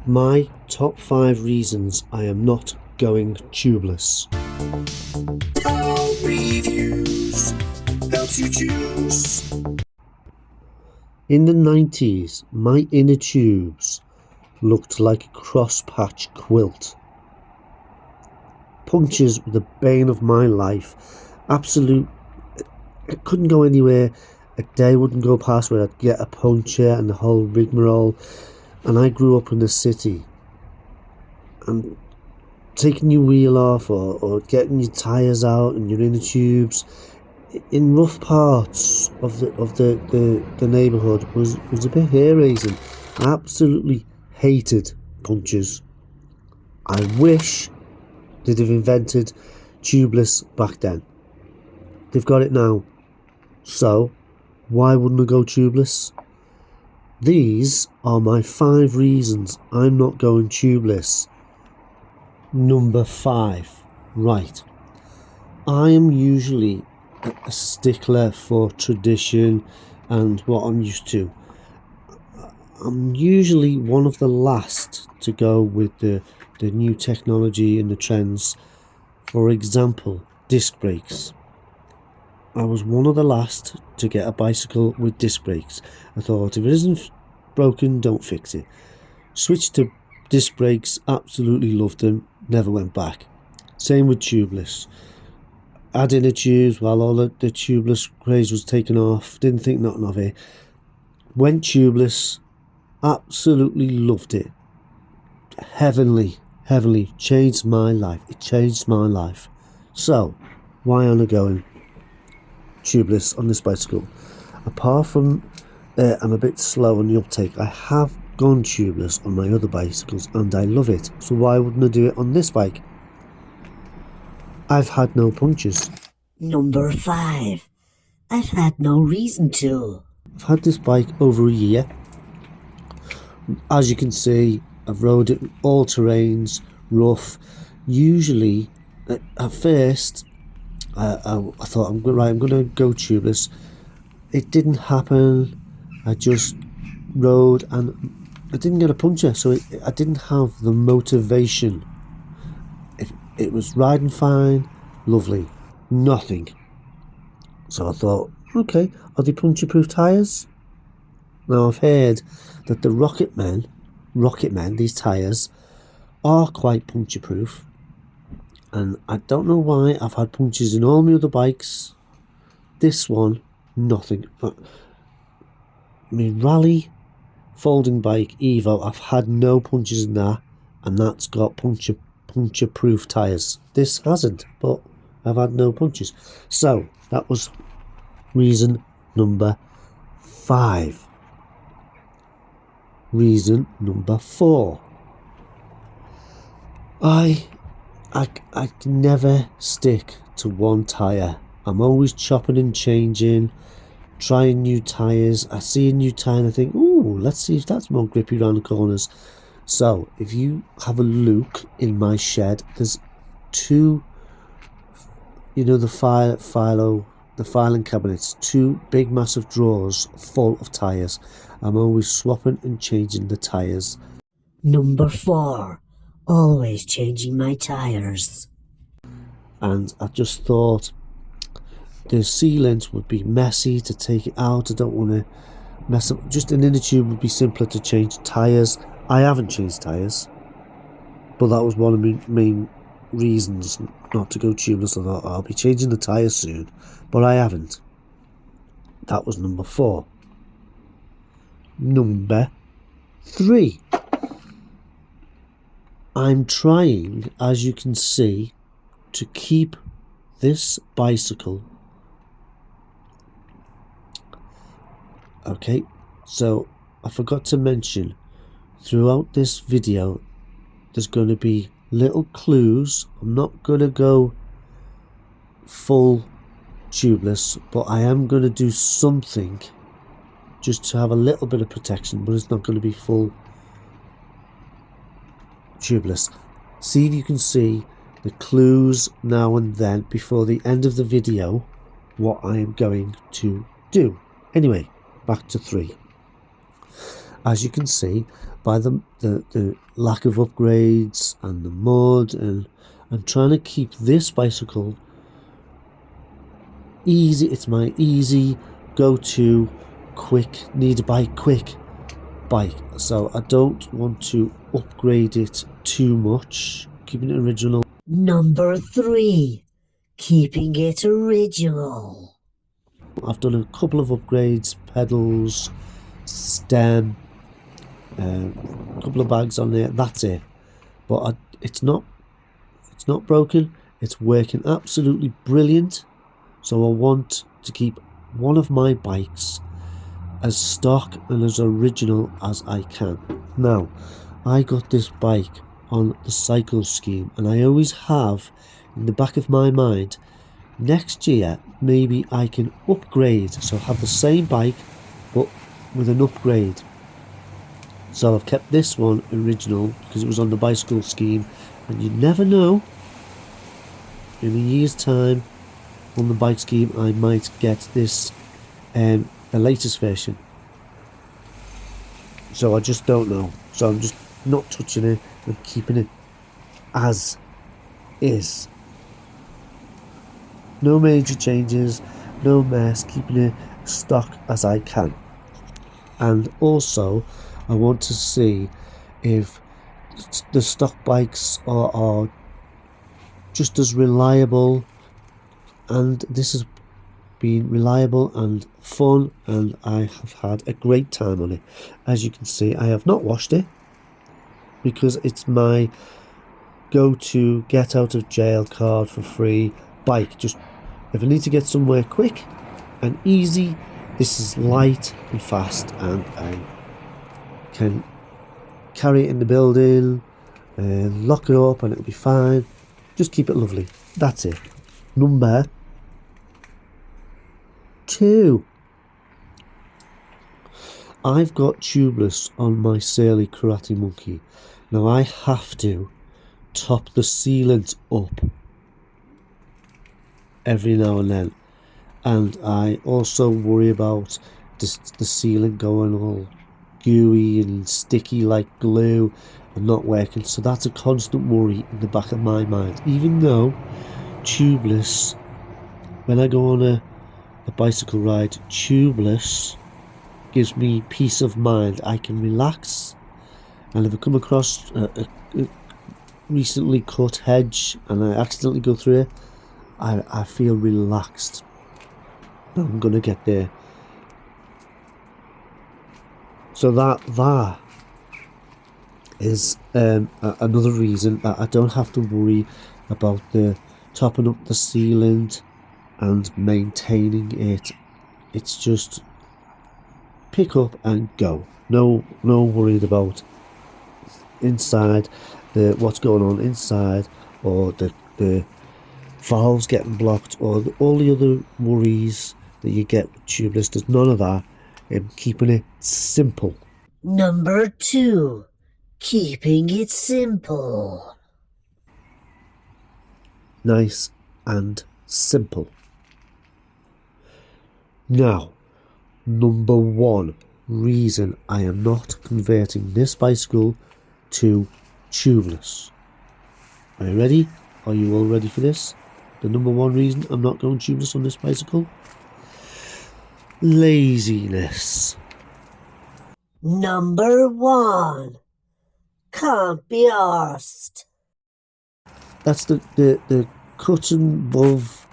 My top 5 reasons I am not going tubeless. Reviews helps you choose. In the 90s, my inner tubes looked like a cross-patch quilt. Punctures were the bane of my life. I couldn't go anywhere. A day wouldn't go past where I'd get a puncture and the whole rigmarole. And I grew up in the city. And taking your wheel off or getting your tyres out and your inner tubes in rough parts of the neighbourhood was a bit hair-raising. I absolutely hated punctures. I wish they'd have invented tubeless back then. They've got it now. So, why wouldn't I go tubeless? These are my 5 reasons I'm not going tubeless. Number 5. Right. I am usually a stickler for tradition and what I'm used to. I'm usually one of the last to go with the new technology and the trends. For example, disc brakes. I was one of the last to get a bicycle with disc brakes. I thought, if it isn't broken, don't fix it. Switched to disc brakes, absolutely loved them, never went back. Same with tubeless. Had inner tubes while all the tubeless craze was taken off, didn't think nothing of it. Went tubeless, absolutely loved it. Heavenly, changed my life. It changed my life. So, why am I going tubeless on this bicycle? Apart from I'm a bit slow on the uptake, I have gone tubeless on my other bicycles and I love it. So why wouldn't I do it on this bike? I've had no punctures. Number 5. I've had no reason to. I've had this bike over a year. As you can see, I've rode it all terrains, rough. Usually, at first, I thought, I'm going to go tubeless. It didn't happen. I just rode and I didn't get a puncture, so I didn't have the motivation. It was riding fine, lovely, nothing. So I thought, okay, are they puncture-proof tyres? Now I've heard that the Rocketmen, these tyres, are quite puncture-proof. And I don't know why, I've had punctures in all my other bikes. This one, nothing. But my rally folding bike Evo, I've had no punctures in that, and that's got puncture-proof tyres. This hasn't, but I've had no punctures. So that was reason number 5. Reason number 4. I can never stick to one tyre. I'm always chopping and changing, trying new tyres. I see a new tyre and I think, ooh, let's see if that's more grippy around the corners. So if you have a look in my shed, there's 2, the filing cabinets, 2 big massive drawers full of tyres. I'm always swapping and changing the tyres. Number 4. Always changing my tyres. And I just thought the sealant would be messy to take it out. I don't want to mess up. Just an inner tube would be simpler to change tyres. I haven't changed tyres, but that was one of my main reasons not to go tubeless. I thought, I'll be changing the tyres soon, but I haven't. That was number 4. Number 3. I'm trying, as you can see, to keep this bicycle. Okay, so I forgot to mention, throughout this video, there's going to be little clues. I'm not going to go full tubeless, but I am going to do something just to have a little bit of protection, but it's not going to be full tubeless. See if you can see the clues now and then before the end of the video what I am going to do. Anyway, back to 3. As you can see, by the lack of upgrades and the mud, and I'm trying to keep this bicycle easy. It's my easy go-to quick, need a bike quick bike, so I don't want to upgrade it too much, keeping it original. Number 3. Keeping it original. I've done a couple of upgrades, pedals, stem, a couple of bags on there, that's it. But it's not broken, it's working absolutely brilliant. So I want to keep one of my bikes as stock and as original as I can. Now, I got this bike on the cycle scheme, and I always have in the back of my mind, next year maybe I can upgrade, so have the same bike but with an upgrade. So I've kept this one original because it was on the bicycle scheme, and you never know, in a year's time on the bike scheme I might get this the latest version. So I just don't know, so I'm just not touching it and keeping it as is. No major changes, no mess, keeping it stock as I can. And also I want to see if the stock bikes are just as reliable, and this has been reliable and fun, and I have had a great time on it. As you can see, I have not washed it because it's my go-to get out of jail card for free bike. Just if I need to get somewhere quick and easy, this is light and fast, and I can carry it in the building and lock it up and it'll be fine. Just keep it lovely, that's it. Number 2, I've got tubeless on my Surly Karate Monkey. Now I have to top the sealant up every now and then, and I also worry about the sealant going all gooey and sticky like glue and not working, so that's a constant worry in the back of my mind. Even though tubeless, when I go on a bicycle ride, tubeless gives me peace of mind. I can relax, and if I come across a recently cut hedge and I accidentally go through it, I feel relaxed. I'm gonna get there. So that is another reason that I don't have to worry about the topping up the sealant and maintaining it. It's just pick up and go. No worried about inside what's going on inside, or the valves getting blocked, or all the other worries that you get with tubeless. There's none of that. I'm keeping it simple. Number 2. Keeping it simple. Nice and simple. Now, number 1 reason I am not converting this bicycle to tubeless. Are you ready? Are you all ready for this? The number 1 reason I'm not going tubeless on this bicycle? Laziness. Number 1. Can't be arsed. That's the cut and above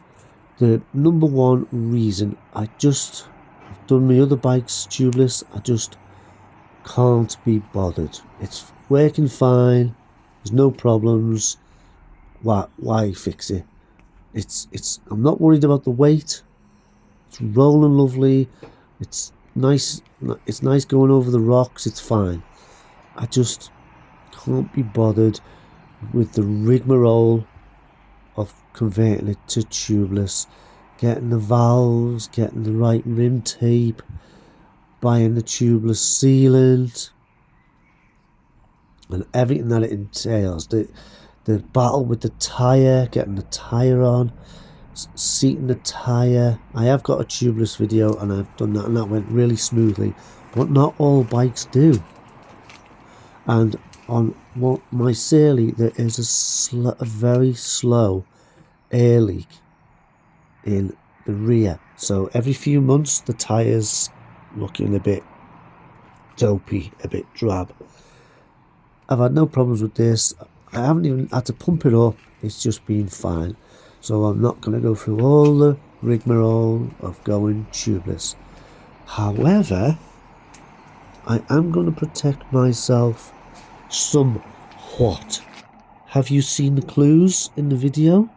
the number 1 reason. I've done my other bikes tubeless. I just can't be bothered. It's working fine. There's no problems. Why fix it? I'm not worried about the weight. It's rolling lovely. It's nice. It's nice going over the rocks. It's fine. I just can't be bothered with the rigmarole of converting it to tubeless, getting the valves, getting the right rim tape, buying the tubeless sealant, and everything that it entails. The battle with the tyre, getting the tyre on, seating the tyre. I have got a tubeless video and I've done that, and that went really smoothly, but not all bikes do. and on my Sealy there is a very slow air leak in the rear, so every few months the tyres looking a bit dopey, a bit drab. I've had no problems with this. I haven't even had to pump it up, it's just been fine. So I'm not going to go through all the rigmarole of going tubeless. However, I am going to protect myself somewhat. Have you seen the clues in the video?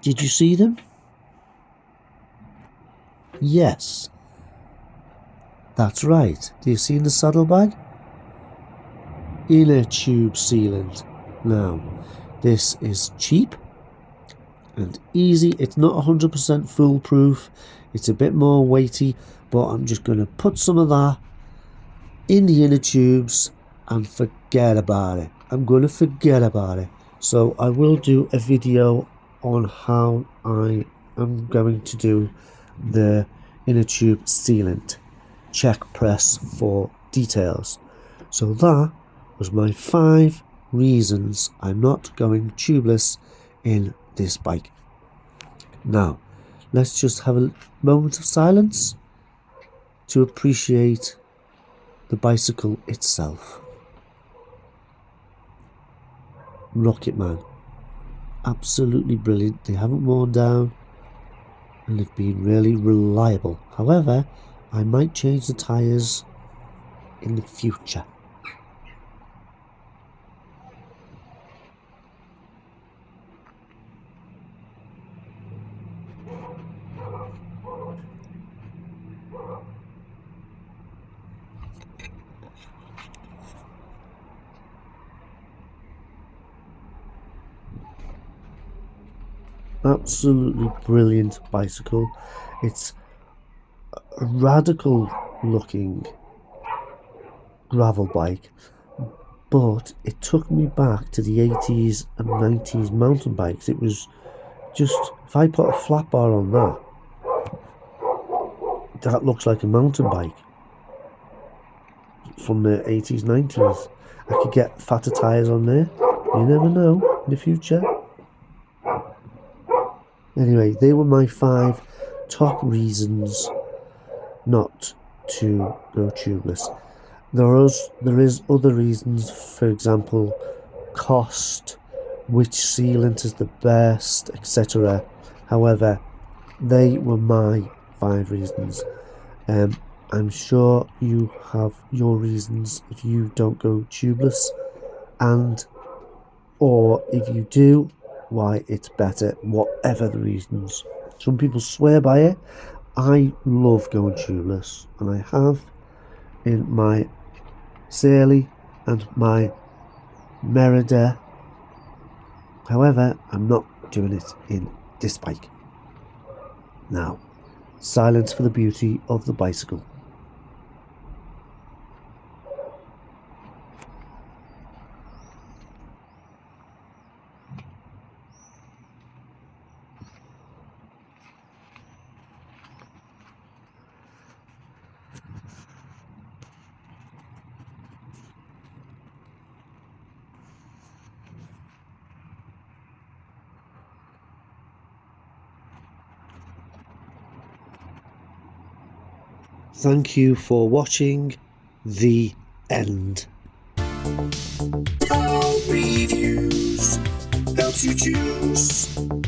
Did you see them? Yes. That's right. Do you see the saddlebag? Inner tube sealant. Now, this is cheap and easy. It's not 100% foolproof. It's a bit more weighty, but I'm just going to put some of that in the inner tubes and forget about it. I'm going to forget about it. So I will do a video on how I am going to do the inner tube sealant. Check press for details. So that was my 5 reasons I'm not going tubeless in this bike. Now, let's just have a moment of silence to appreciate the bicycle itself. Rocket Man. Absolutely brilliant. They haven't worn down and they've been really reliable. However, I might change the tyres in the future. Absolutely brilliant bicycle. It's a radical looking gravel bike, but it took me back to the 80s and 90s mountain bikes. It was just, if I put a flat bar on that looks like a mountain bike from the 80s, 90s. I could get fatter tyres on there. You never know in the future. Anyway, they were my 5 top reasons not to go tubeless. There is other reasons, for example, cost, which sealant is the best, etc. However, they were my 5 reasons. I'm sure you have your reasons if you don't go tubeless, and or if you do, why it's better, whatever the reasons. Some people swear by it. I love going tubeless, and I have in my Sealy and my Marin. However, I'm not doing it in this bike. Now, silence for the beauty of the bicycle. Thank you for watching. The end. All reviews helps you choose.